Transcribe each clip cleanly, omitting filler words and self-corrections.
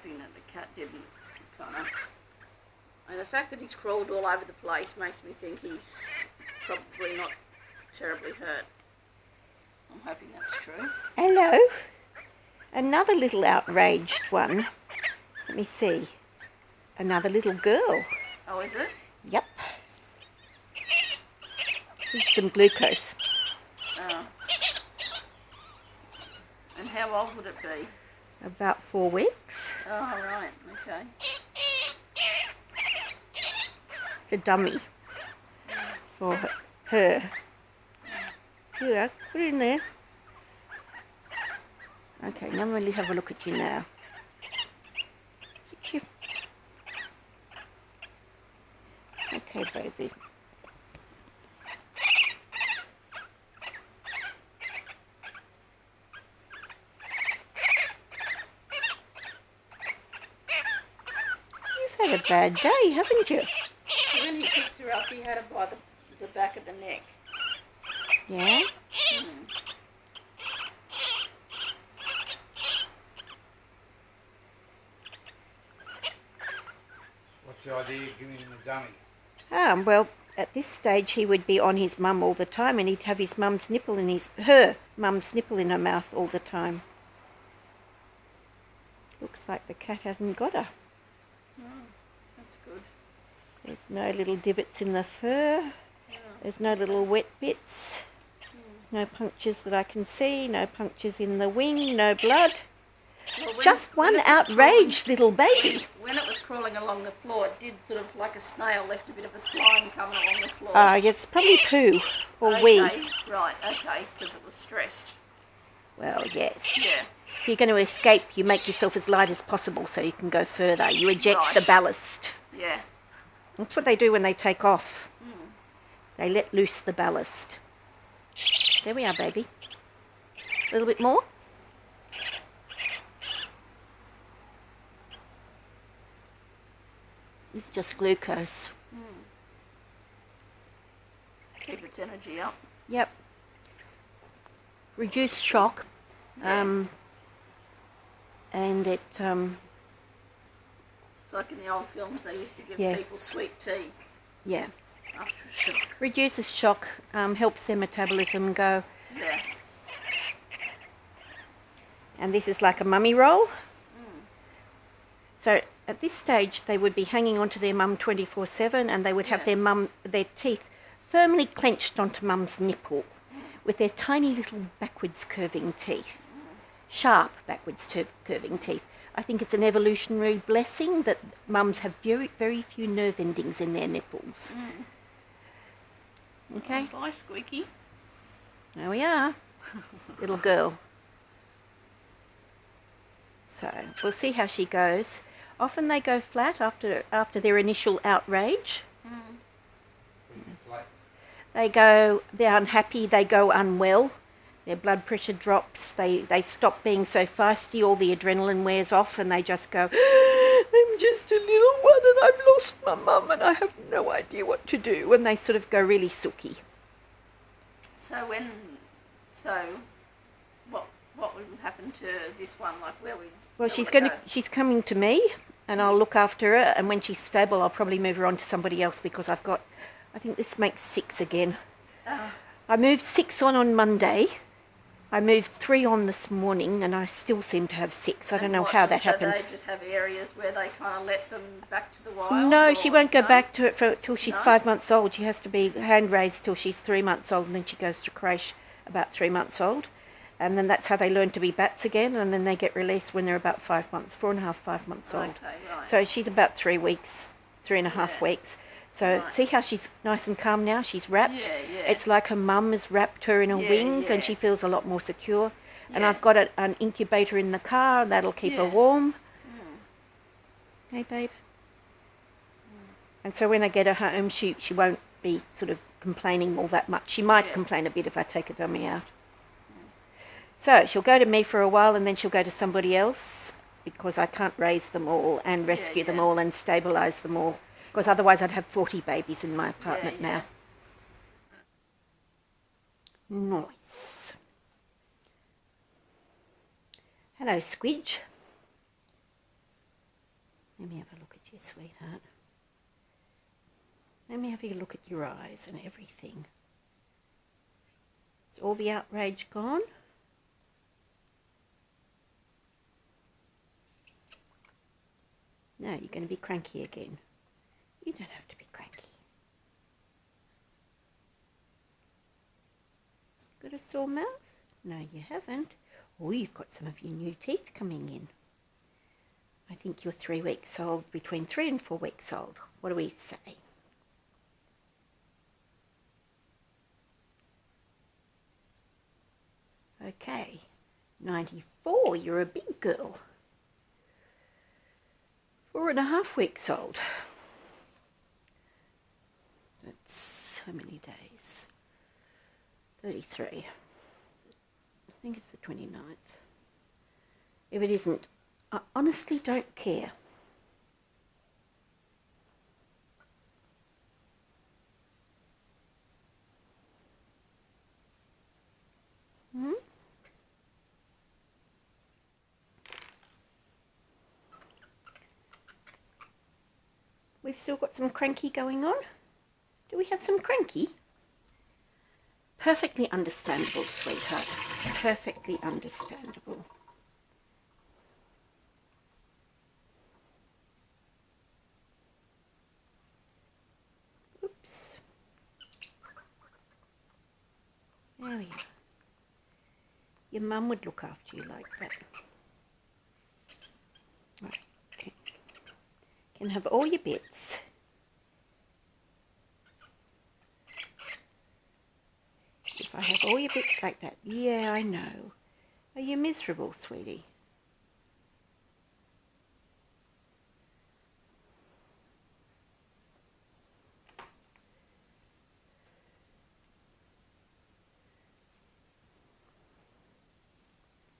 hoping that the cat didn't kind of... And the fact that he's crawled all over the place makes me think he's probably not terribly hurt. I'm hoping that's true. Hello. Another little outraged one. Let me see. Another little girl. Oh, is it? Yep. This is some glucose. Oh. And how old would it be? About 4 weeks. Oh, right. Okay. A dummy for her. Here, put it in there. Okay, now I'm going to have a look at you now. Okay, baby. You've had a bad day, haven't you? When he picked her up, he had her by the back of the neck. Yeah? What's the idea of giving him the dummy? Well, at this stage he would be on his mum all the time, and he'd have his mum's nipple in her mum's nipple in her mouth all the time. Looks like the cat hasn't got her. Oh, that's good. There's no little divots in the fur. Yeah. There's no little wet bits. There's no punctures that I can see. No punctures in the wing. No blood. Well, Just one outraged little baby. When it was crawling along the floor, it did sort of like a snail left a bit of a slime coming along the floor. Yes, probably poo or okay. wee. Right, okay, because it was stressed. Well, yes. Yeah. If you're going to escape, you make yourself as light as possible so you can go further. You eject the ballast. Yeah. That's what they do when they take off. They let loose the ballast. There we are, baby. A little bit more. It's just glucose. Keep its energy up. Yep. Reduce shock. Yeah. And it... It's like in the old films, they used to give people sweet tea yeah. after a shock. Reduces shock, helps their metabolism go. Yeah. And this is like a mummy roll. So at this stage, they would be hanging onto their mum 24/7, and they would have their teeth firmly clenched onto mum's nipple with their tiny little backwards curving teeth. Sharp backwards curving teeth. I think it's an evolutionary blessing that mums have very, very few nerve endings in their nipples. Okay? Bye, Squeaky. There we are. Little girl. So, we'll see how she goes. Often they go flat after their initial outrage. They're unhappy, they go unwell. Their blood pressure drops, they stop being so feisty, all the adrenaline wears off, and they just go, I'm just a little one and I've lost my mum and I have no idea what to do. And they sort of go really sooky. So what would happen to this one? Like She's coming to me, and I'll look after her, and when she's stable I'll probably move her on to somebody else, because I think this makes 6 again. I moved 6 on Monday. I moved 3 on this morning, and I still seem to have 6. I don't know how that happened. So they just have areas where they kind of let them back to the wild? No, she won't go back to it till she's 5 months old. She has to be hand raised till she's 3 months old, and then she goes to creche about 3 months old. And then that's how they learn to be bats again, and then they get released when they're about 5 months, 4.5, 5 months old. Okay, right. So she's about 3 weeks, 3.5 weeks. So see how she's nice and calm now? She's wrapped. Yeah. It's like her mum has wrapped her in her wings, and she feels a lot more secure. And I've got an incubator in the car, and that'll keep her warm. Hey, babe. And so when I get her home, she won't be sort of complaining all that much. She might complain a bit if I take a dummy out. So she'll go to me for a while, and then she'll go to somebody else, because I can't raise them all and rescue them all and stabilise them all. Because otherwise I'd have 40 babies in my apartment now. Nice. Hello, Squidge. Let me have a look at you, sweetheart. Let me have a look at your eyes and everything. Is all the outrage gone? No, you're going to be cranky again. You don't have to be cranky. Got a sore mouth? No, you haven't. Oh, you've got some of your new teeth coming in. I think you're 3 weeks old, between 3 and 4 weeks old. What do we say? Okay, 94, you're a big girl. 4.5 weeks old. That's how many days? 33. I think it's the 29th. If it isn't, I honestly don't care. We've still got some cranky going on. Do we have some cranky? Perfectly understandable, sweetheart. Perfectly understandable. Oops. There we are. Your mum would look after you like that. Right, okay. Can have all your bits. If I have all your bits like that, yeah, I know. Are you miserable, sweetie?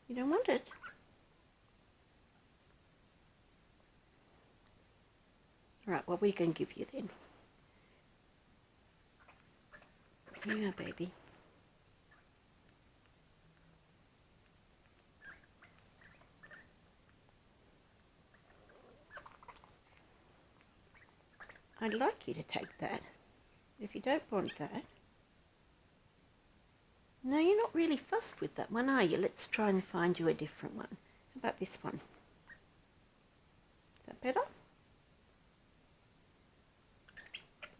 You don't want it? Right, what are we going to give you then? Here you are, baby. I'd like you to take that. If you don't want that... No, you're not really fussed with that one, are you? Let's try and find you a different one. How about this one? Is that better?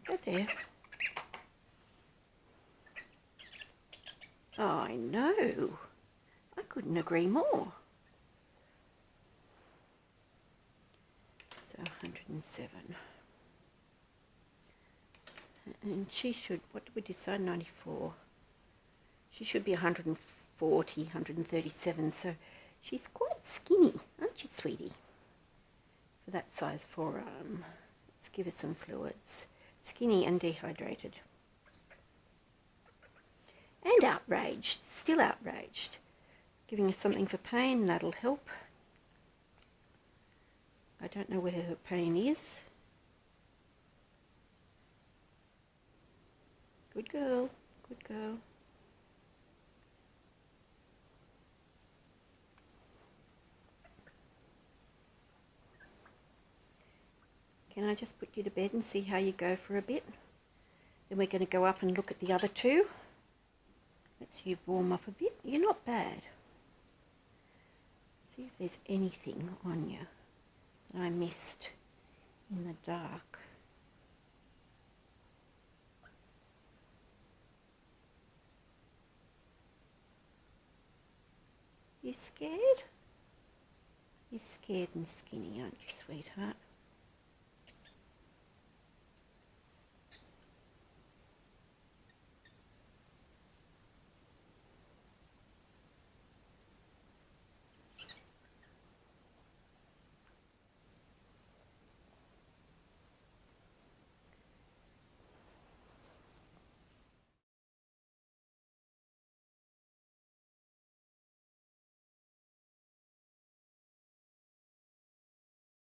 Go there. Oh, I know. I couldn't agree more. So 107. And she should, what did we decide, 94? She should be 140, 137, so she's quite skinny, aren't you, sweetie? For that size forearm. Let's give her some fluids. Skinny and dehydrated. And outraged, still outraged. Giving her something for pain, that'll help. I don't know where her pain is. Good girl, good girl. Can I just put you to bed and see how you go for a bit? Then we're going to go up and look at the other two. Let's you warm up a bit. You're not bad. See if there's anything on you that I missed in the dark. You scared? You're scared and skinny, aren't you, sweetheart?